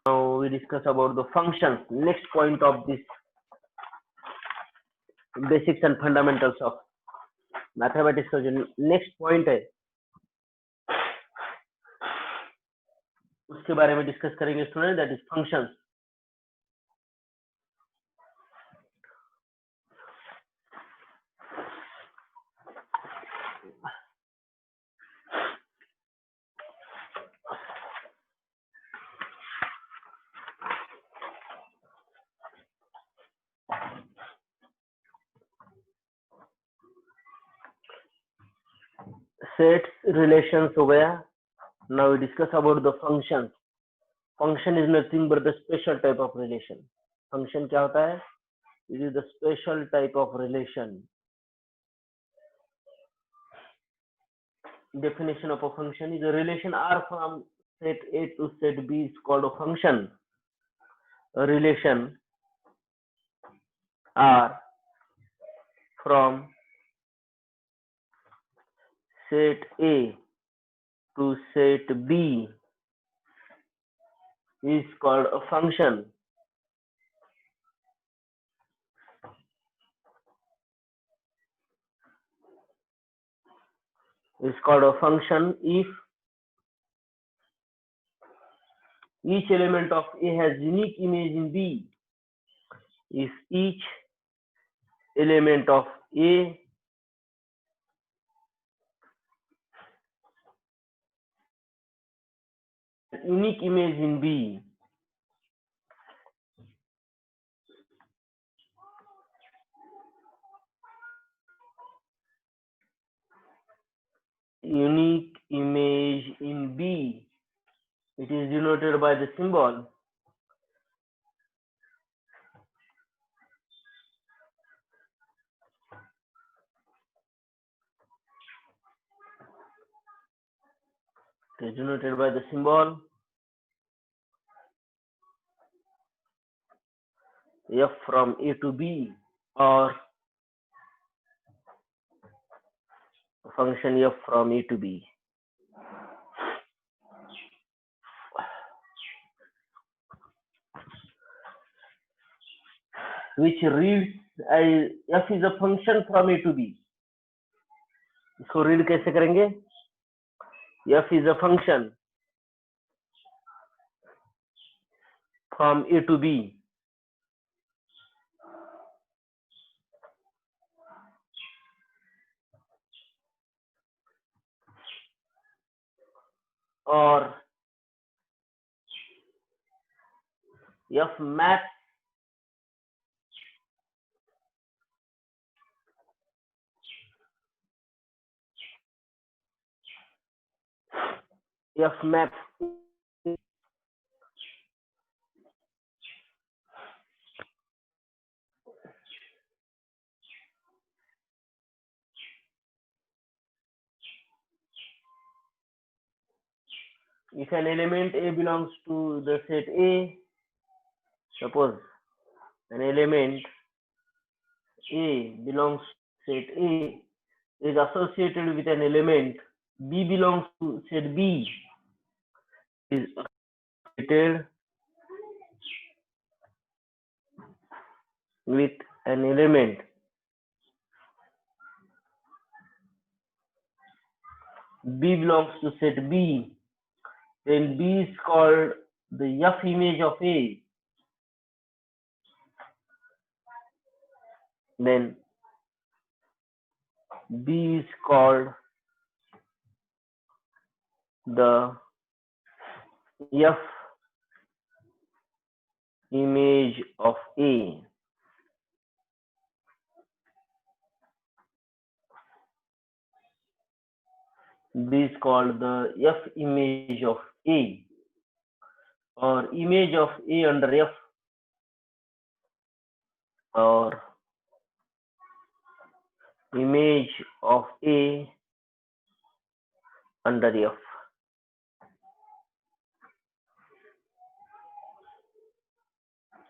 Now we discuss about the functions. Next point of this basics and fundamentals of mathematics का जो next point है उसके बारे में डिस्कस करेंगे student, that is functions. Sets relations हो गया. Now we discuss about the functions. Function is nothing but the special type of relation. Function क्या होता है? It is the special type of relation. Definition of a function is a relation R from set A to set B is called a function. A relation R from set A to set B is called a function. Is called a function if each element of A has unique image in B. If each element of A unique image in B, unique image in B, it is denoted by the symbol F from A to B, or function F from A to B. Which reads as F is a function from A to B. इसको read कैसे करेंगे? F is a function from A to B. Or F maps if an element A belongs to the set A. Suppose an element A belongs to set A is associated with an element B belongs to set B is associated with an element B belongs to set B, then B is called the F image of A. Then B is called the F image of A. B is called the F image of A, or image of A under F, or image of A under F.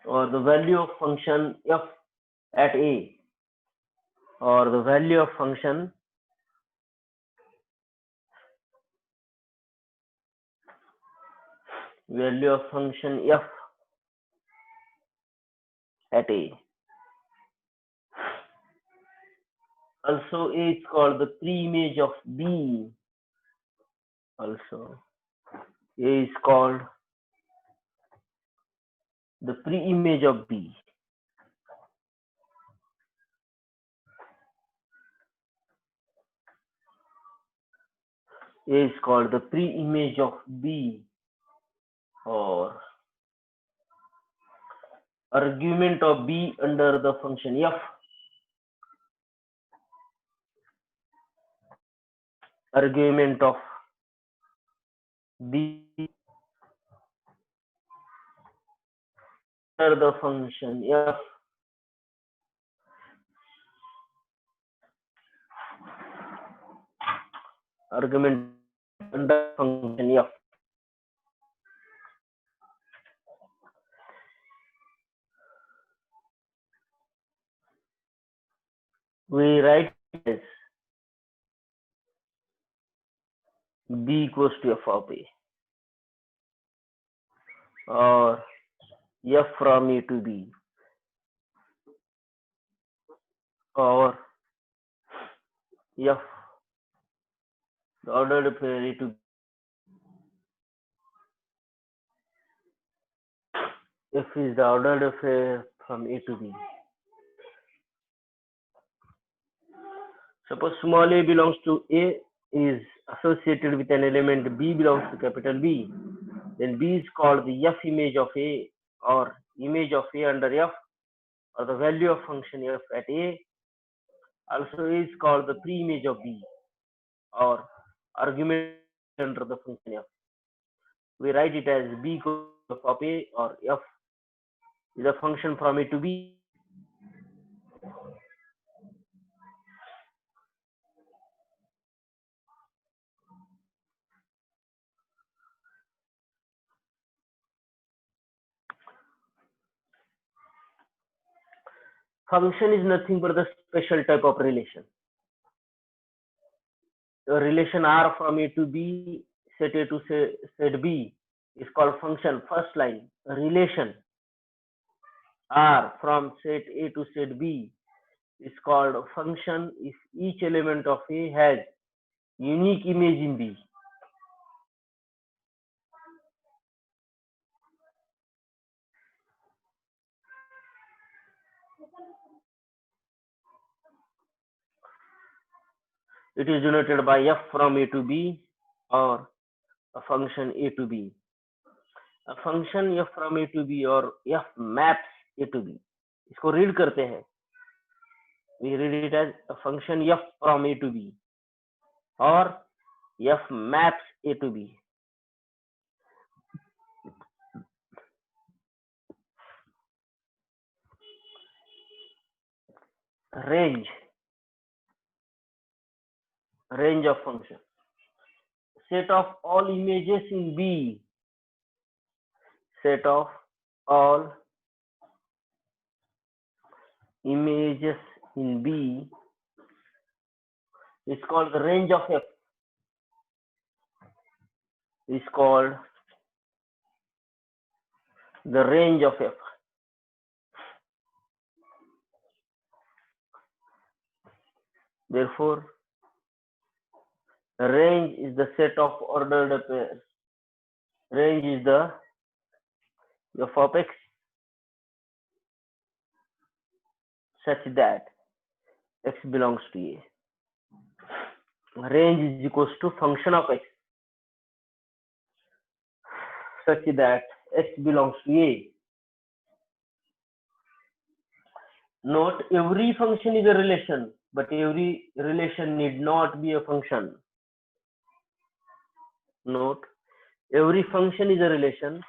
Or the value of function F at A, or the value of function value of function f at A. Also, A is called the pre-image of B. Also, A is called the pre-image of B. A is called the pre-image of B, or argument of B under the function f. Argument of B under the function f. Argument under function f. We write it as B equals to f of A, or f from A to B, or f the ordered pair A to B. F is the ordered pair from A to B. Suppose small a belongs to A, is associated with an element B belongs to capital B, then B is called the f image of A, or image of A under f, or the value of function f at A. Also, A is called the pre-image of B, or argument under the function f. We write it as B equals to f of A, or f is a function from A to B. Function is nothing but the special type of relation. The relation R from A to B, set A to set B, is called function. First line, relation R from set A to set B is called function if each element of A has unique image in B. It is denoted by f from A to B, or a function A to B. A function f from A to B, or f maps A to B. इसको read करते हैं. We read it as a function f from A to B, or f maps A to B. Range of function. Set of all images in B. Set of all images in B is called the range of f. Is called the range of f. Therefore, range is the set of ordered pairs. Range is the f of x such that x belongs to A. Range is equals to function of x such that x belongs to A. Note, every function is a relation, but every relation need not be a function. Note, every function is a relation,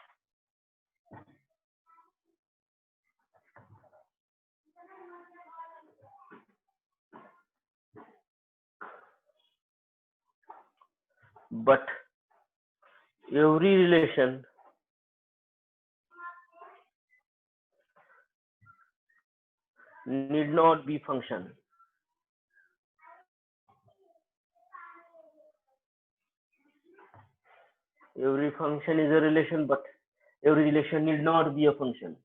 but every relation need not be function. Every function is a relation, but every relation need not be a function.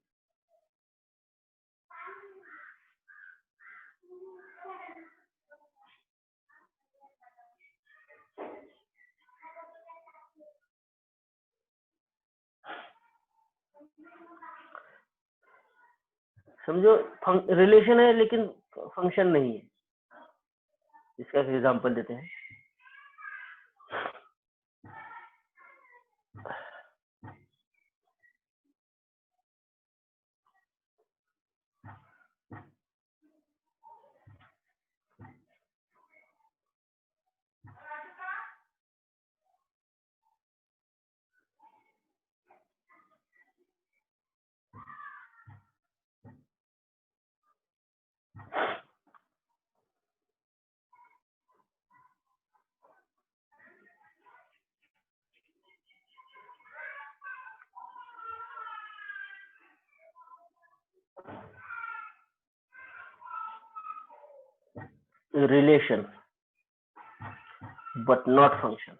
समझो relation है लेकिन function नहीं है. इसका example देते हैं. Relation but not function.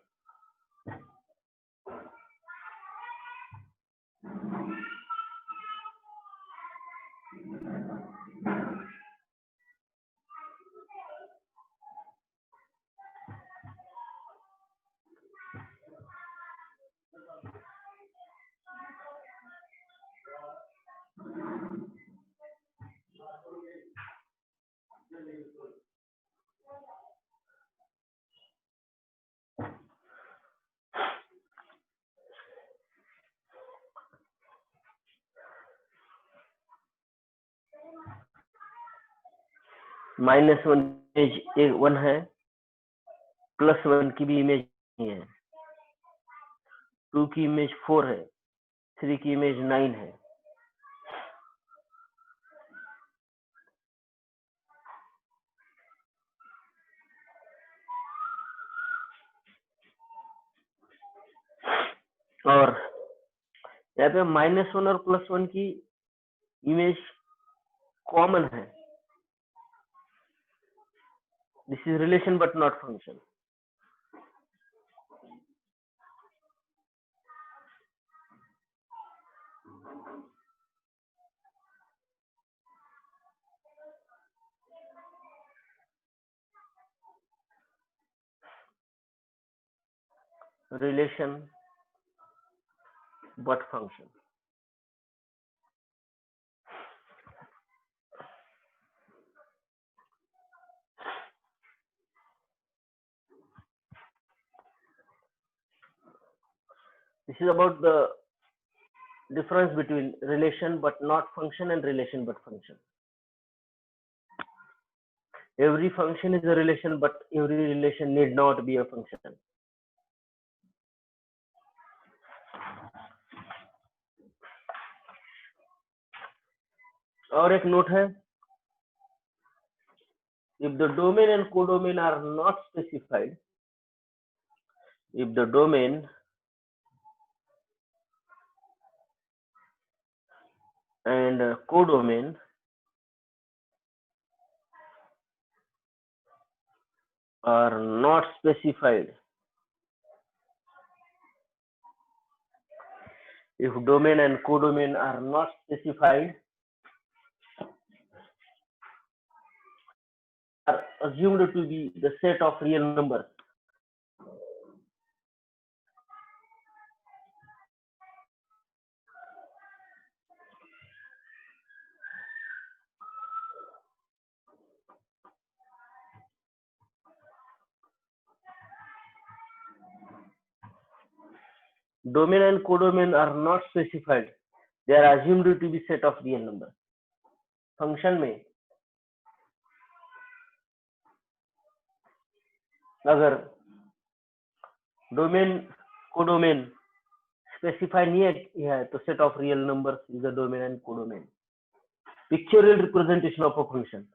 -1 image 1 है, +1 की भी इमेज नहीं है, 2 की इमेज 4 है, 3 की इमेज 9 है. और यहाँ पे -1 और +1 की इमेज कॉमन है. This is relation but not function. Relation but function. This is about the difference between relation but not function and relation but function. Every function is a relation, but every relation need not be a function. और एक note है, if the domain and codomain are not specified, if the domain and codomain are not specified, if domain and codomain are not specified, are assumed to be the set of real numbers. Domain and codomain are not specified, they are assumed to be set of real numbers. Function में अगर domain codomain specify नहीं है तो set of real numbers is the domain and codomain. Pictorial representation of a function.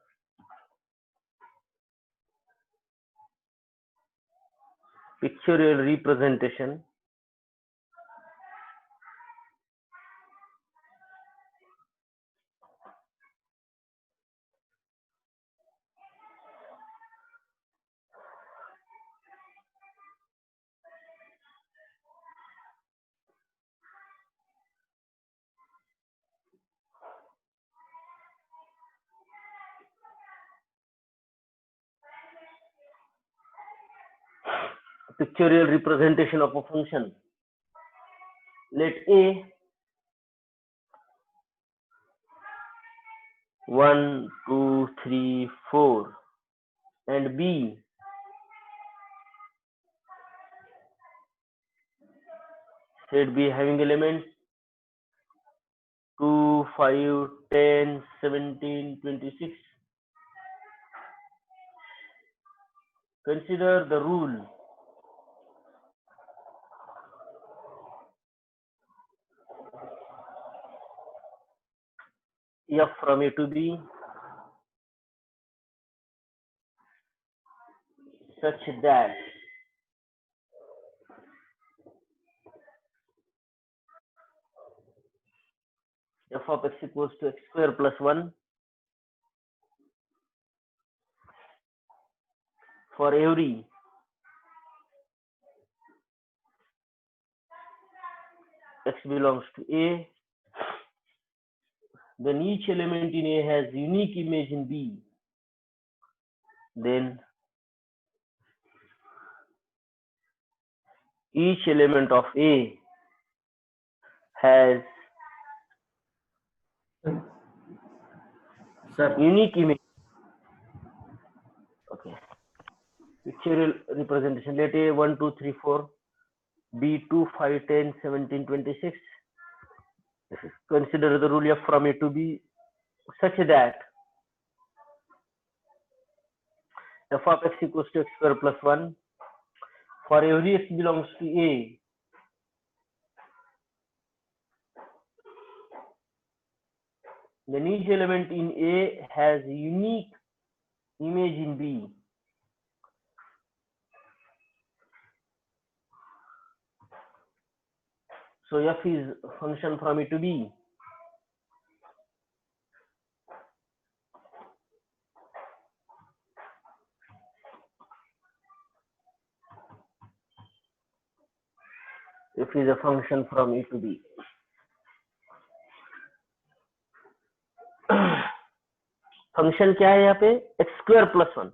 Pictorial representation pictorial representation of a function. Let A 1, 2, 3, 4 and B set B having elements 2, 5, 10, 17, 26. Consider the rule F from A to B such that f of x equals to x square plus 1 for every x belongs to A, then each element in A has unique image in B, then each element of A has unique image. Okay. Pictorial representation. Let A 1, 2, 3, 4, B 2, 5, 10, 17, 26. Consider the rule F from A to B such that f of x equals to x square plus 1 for every x belongs to A, then each element in A has a unique image in B. So f is function from A to B. F is a function from A to B. फंक्शन क्या है यहाँ पे x square plus 1.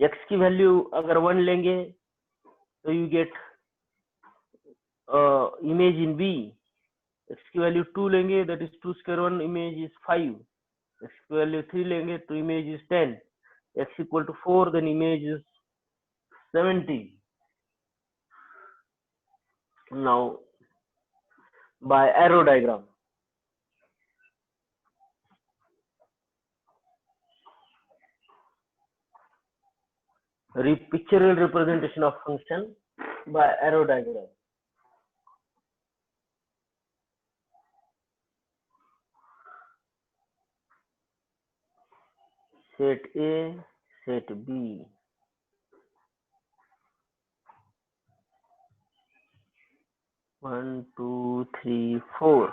X की वैल्यू अगर 1 लेंगे तो you get image in B. X की वैल्यू 2 लेंगे that is 2 square 1 image is 5. X की वैल्यू 3 लेंगे तो image is 10. X equal to 4 then image is 70. Now by arrow diagram, pictorial representation of function by arrow diagram. Set A, set B. One, two, three, 4.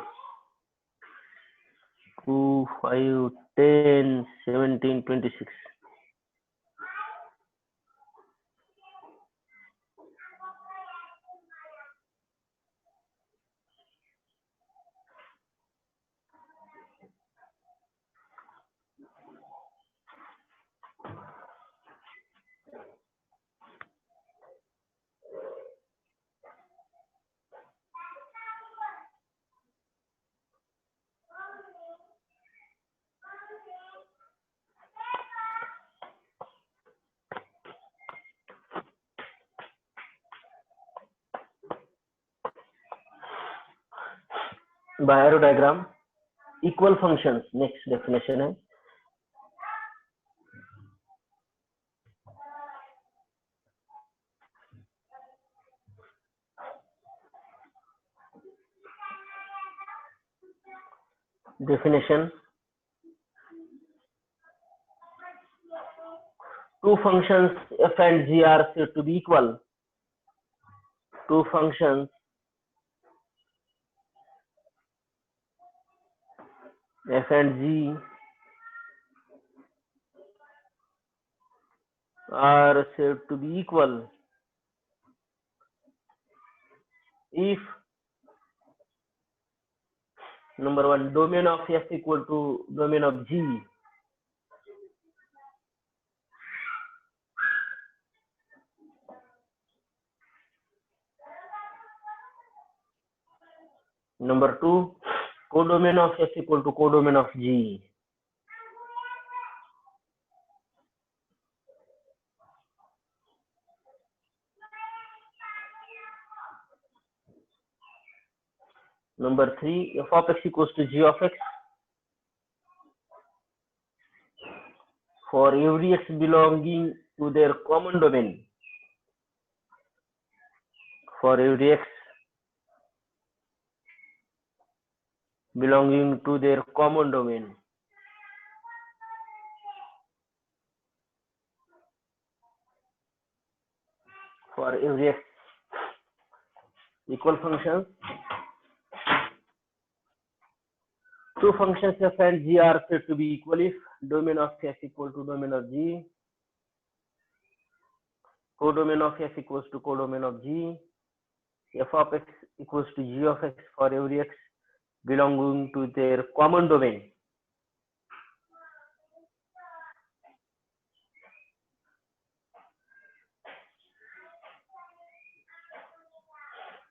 2, 5, 10, 17, 26. By arrow diagram, equal functions. Next definition है. Definition: two functions f and g are said to be equal. Two functions f and g are said to be equal if number one, domain of f equal to domain of g. Number 2, codomain of F equal to codomain of G. Number 3, f of x equals to g of x for every x belonging to their common domain. For every x belonging to their common domain. For every x equal functions. Two functions f and g are said to be equal if domain of f equal to domain of g, codomain of f equals to codomain of g, f of x equals to g of x for every x belonging to their common domain.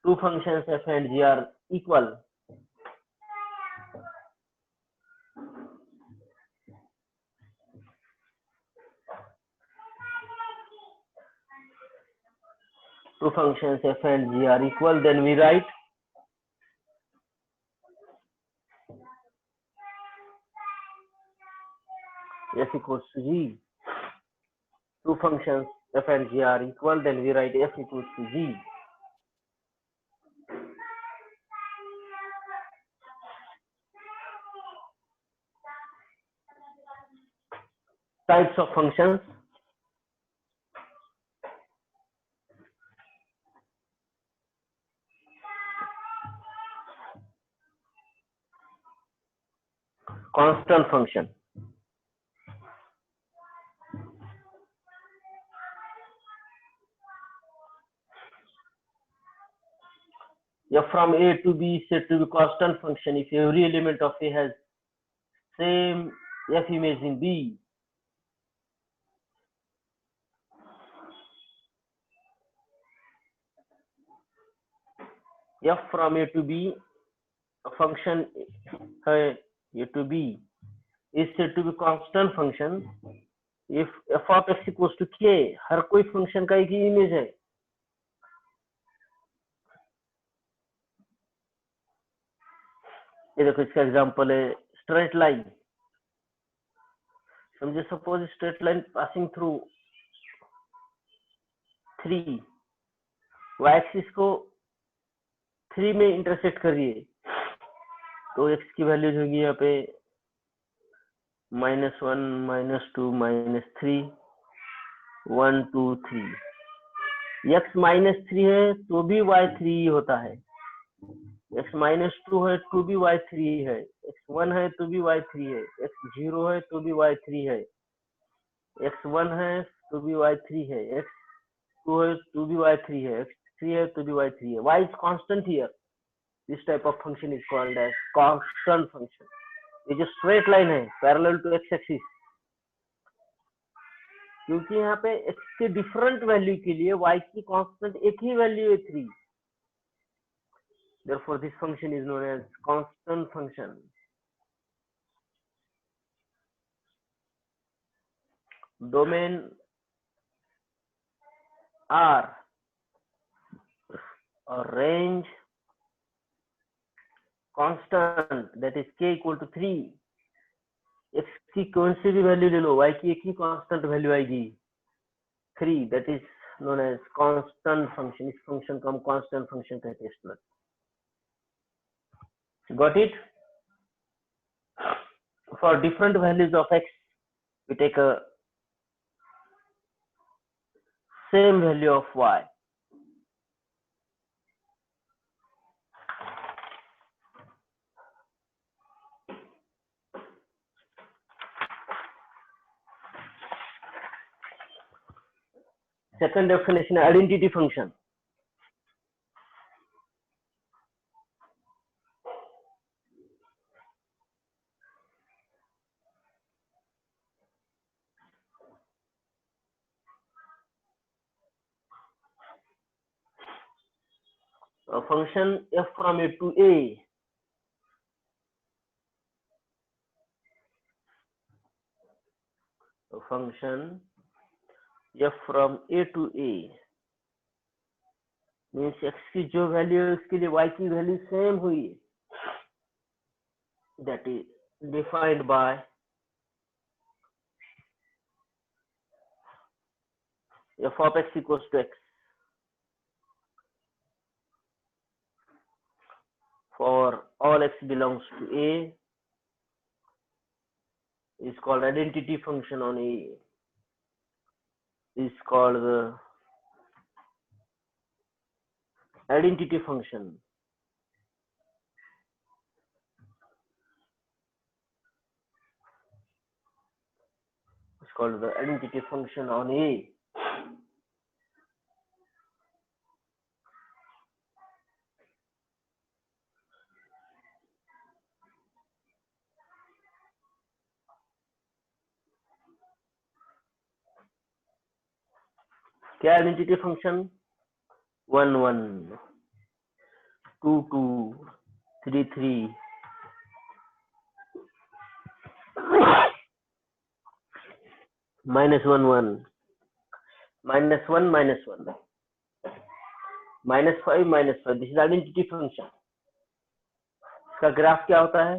Two functions f and g are equal two functions f and g are equal, then we write f equals to g. Two functions f and g are equal, then we write f equals to g. Types of functions. Constant function. F from A to B is said to be constant function if every element of A has same F image in B. F from A to B, a function A to B is said to be constant function if f of x equals to k, हर कोई function का एक ही image है. ये देखो इसका example है straight line. समझे, suppose straight line passing through 3, y axis को 3 में इंटरसेक्ट कर रही है, तो x की वैल्यूज होगी यहाँ पे -1 -2 -3 1 2 3. x -3 है तो भी y3 होता है, x -2 है तो भी y3 है, x1 है तो भी y3 है, x0 है तो भी y3 है, x1 है तो भी y3 है, x2 है तो भी y3 है, x3 है तो भी y3 है. y is constant here. This type of function is called as constant function. ये जो स्ट्रेट लाइन है पैरेलल टू x एक्सिस, क्योंकि यहाँ पे x के डिफरेंट वैल्यू के लिए y की कांस्टेंट एक ही वैल्यू है 3. Therefore, this function is known as constant function. Domain R or range constant, that is k equal to 3. x की कौन सी भी वैल्यू ले लो, y की एक ही कांस्टेंट वैल्यू आएगी 3. that is known as constant function. इस फंक्शन को हम constant function कहते हैं. Got it? For different values of x, we take a same value of y. Second definition, identity function. A function f from A to A function f from a to a means x की जो value है उसके लिए y की value same हुई है, that is defined by f of x equals to x for all x belongs to a is called identity function on a, is called the identity function. It's called the identity function on a. क्या identity function 1 1 2 2 3 3 -1 1 -1 -1 -5 -5, this is identity function. इसका graph क्या होता है?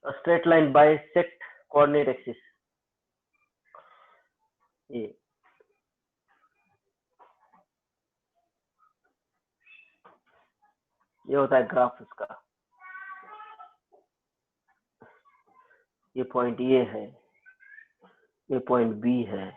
A straight line bisect coordinate axis. ये होता है graph इसका। ये पॉइंट ए है, ये पॉइंट बी है,